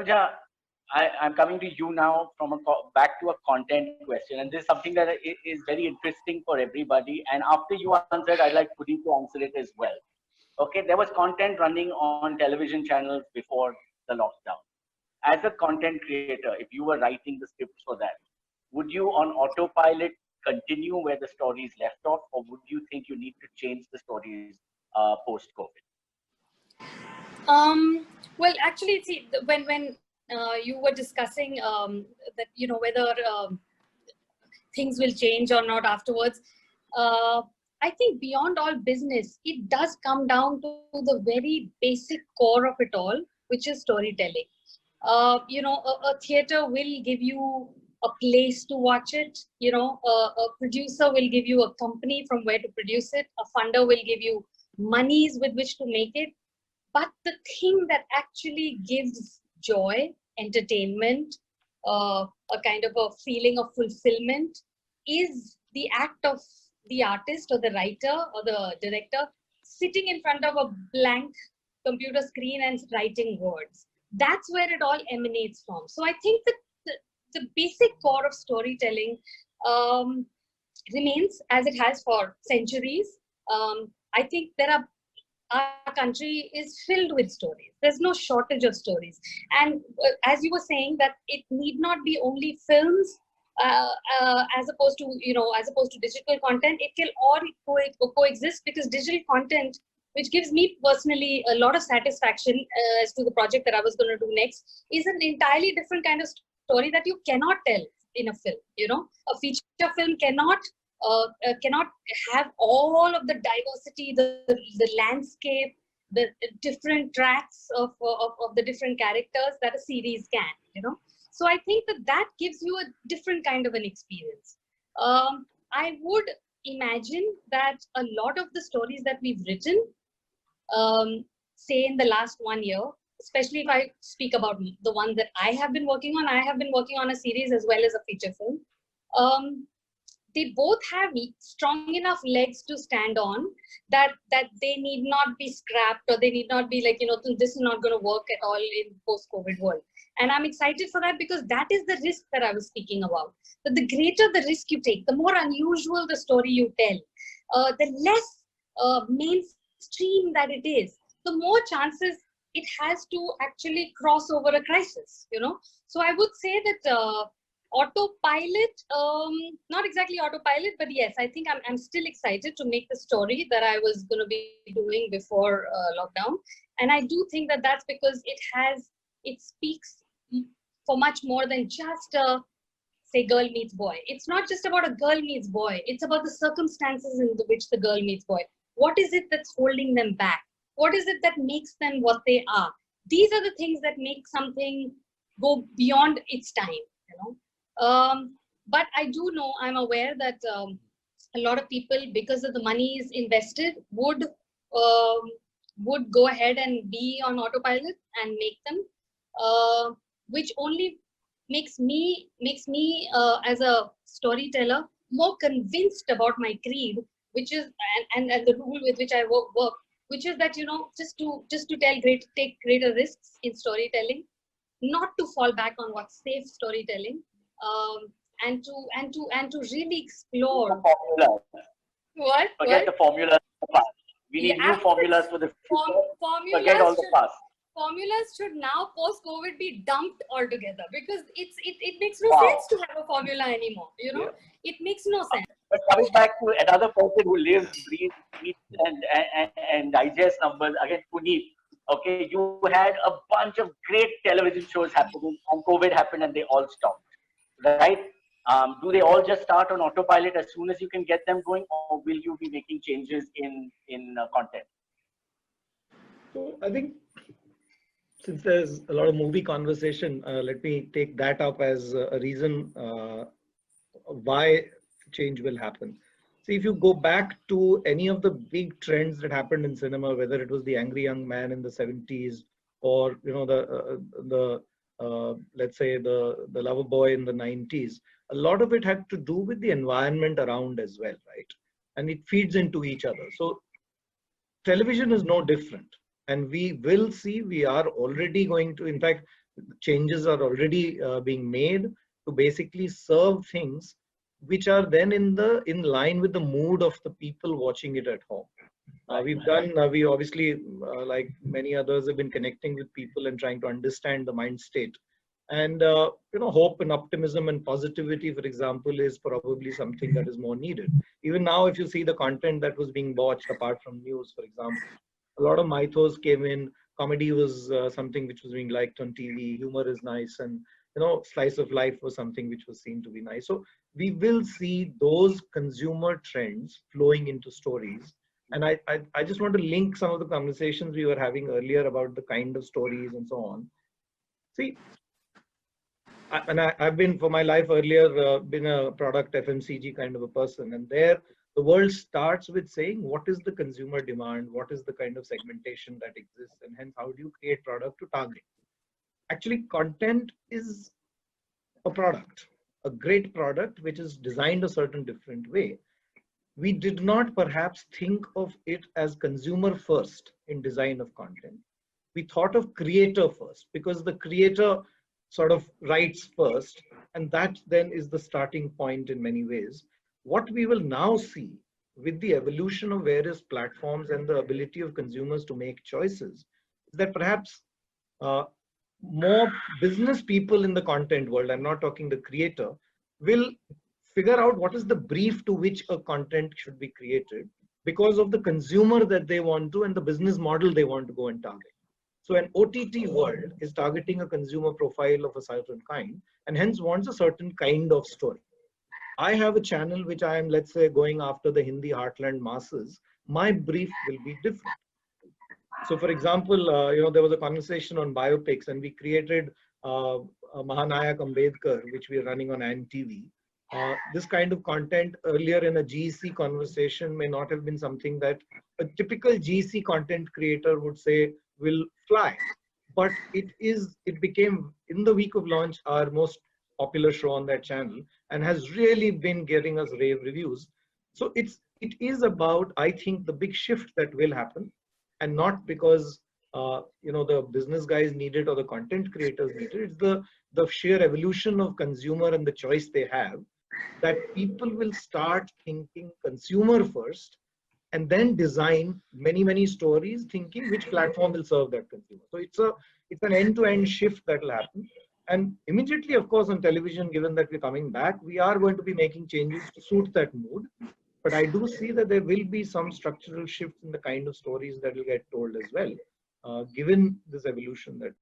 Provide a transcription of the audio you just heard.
Tanuja, I'm coming to you now from back to a content question, and this is something that is very interesting for everybody. And after you answered, I'd like Puneet to answer it as well. Okay, there was content running on television channels before the lockdown. As a content creator, if you were writing the scripts for that, would you on autopilot continue where the story is left off, or would you think you need to change the stories post-COVID? Well, actually, see, when you were discussing that, whether things will change or not afterwards, I think beyond all business, it does come down to the very basic core of it all, which is storytelling. A theater will give you a place to watch it. A producer will give you a company from where to produce it. A funder will give you monies with which to make it. But the thing that actually gives joy, entertainment, a kind of a feeling of fulfillment is the act of the artist or the writer or the director sitting in front of a blank computer screen and writing words. That's where it all emanates from. So I think that the basic core of storytelling remains as it has for centuries. I think our country is filled with stories. There's no shortage of stories. And as you were saying, that it need not be only films as opposed to digital content. It can all coexist, because digital content, which gives me personally a lot of satisfaction as to the project that I was going to do next, is an entirely different kind of story that you cannot tell in a film. A feature film cannot have all of the diversity, the landscape, the different tracks of the different characters that a series can. So I think that gives you a different kind of an experience. I would imagine that a lot of the stories that we've written, say in the last 1 year, especially if I speak about the one that I have been working on a series as well as a feature film. They both have strong enough legs to stand on that they need not be scrapped, or they need not be like, this is not going to work at all in post-COVID world. And I'm excited for that, because that is the risk that I was speaking about. That the greater the risk you take, the more unusual the story you tell, the less mainstream that it is, the more chances it has to actually cross over a crisis. So I would say that autopilot, not exactly autopilot, but yes, I think I'm still excited to make the story that I was going to be doing before lockdown. And I do think that that's because it speaks for much more than just say girl meets boy. It's not just about a girl meets boy. It's about the circumstances in which the girl meets boy. What is it that's holding them back? What is it that makes them what they are? These are the things that make something go beyond its time. But I do know, I'm aware that a lot of people, because of the money is invested, would go ahead and be on autopilot and make them, which only makes me as a storyteller more convinced about my creed, which is and the rule with which I work, which is that just to take greater risks in storytelling, not to fall back on what's safe storytelling. And to really explore. What? Forget the formulas. We need new formulas for the future. Forget all the past. Formulas should now post-COVID be dumped altogether, because it makes no sense to have a formula anymore. Yeah. It makes no sense. But coming back to another person who lives, breathes, eats, and digests numbers, again, Puneet. Okay, you had a bunch of great television shows happening, and COVID happened, and they all stopped. Right? Do they all just start on autopilot as soon as you can get them going, or will you be making changes in content? So I think, since there's a lot of movie conversation, let me take that up as a reason why change will happen. See, if you go back to any of the big trends that happened in cinema, whether it was The Angry Young Man in the 70s, or let's say the Lover Boy in the 90s, a lot of it had to do with the environment around as well, right? And it feeds into each other. So television is no different. And we will see, we are already going to, in fact, changes are already being made to basically serve things which are then in line with the mood of the people watching it at home. We obviously, like many others, have been connecting with people and trying to understand the mind state. And, hope and optimism and positivity, for example, is probably something that is more needed. Even now, if you see the content that was being watched, apart from news, for example, a lot of mythos came in. Comedy was something which was being liked on TV. Humor is nice. And, slice of life was something which was seen to be nice. So we will see those consumer trends flowing into stories. And I just want to link some of the conversations we were having earlier about the kind of stories and so on. See, I've been for my life earlier, been a product FMCG kind of a person. And there the world starts with saying, what is the consumer demand? What is the kind of segmentation that exists? And hence, how do you create product to target? Actually, content is a product, a great product, which is designed a certain different way. We did not perhaps think of it as consumer first in design of content. We thought of creator first, because the creator sort of writes first, and that then is the starting point in many ways. What we will now see with the evolution of various platforms and the ability of consumers to make choices is that perhaps more business people in the content world, I'm not talking the creator, will figure out what is the brief to which a content should be created because of the consumer that they want to and the business model they want to go and target. So an OTT world is targeting a consumer profile of a certain kind and hence wants a certain kind of story. I have a channel which I am, let's say, going after the Hindi heartland masses. My brief will be different. So for example, there was a conversation on biopics and we created Mahanayak Ambedkar, which we are running on ANTV. This kind of content earlier in a GEC conversation may not have been something that a typical GEC content creator would say will fly, but it became in the week of launch our most popular show on that channel and has really been getting us rave reviews. So it is about, I think, the big shift that will happen, and not because the business guys need it or the content creators need it. It's the sheer evolution of consumer and the choice they have, that people will start thinking consumer first and then design many stories thinking which platform will serve that consumer. So it's an end-to-end shift that will happen. And immediately, of course, on television, given that we're coming back, we are going to be making changes to suit that mood. But I do see that there will be some structural shifts in the kind of stories that will get told as well, given this evolution that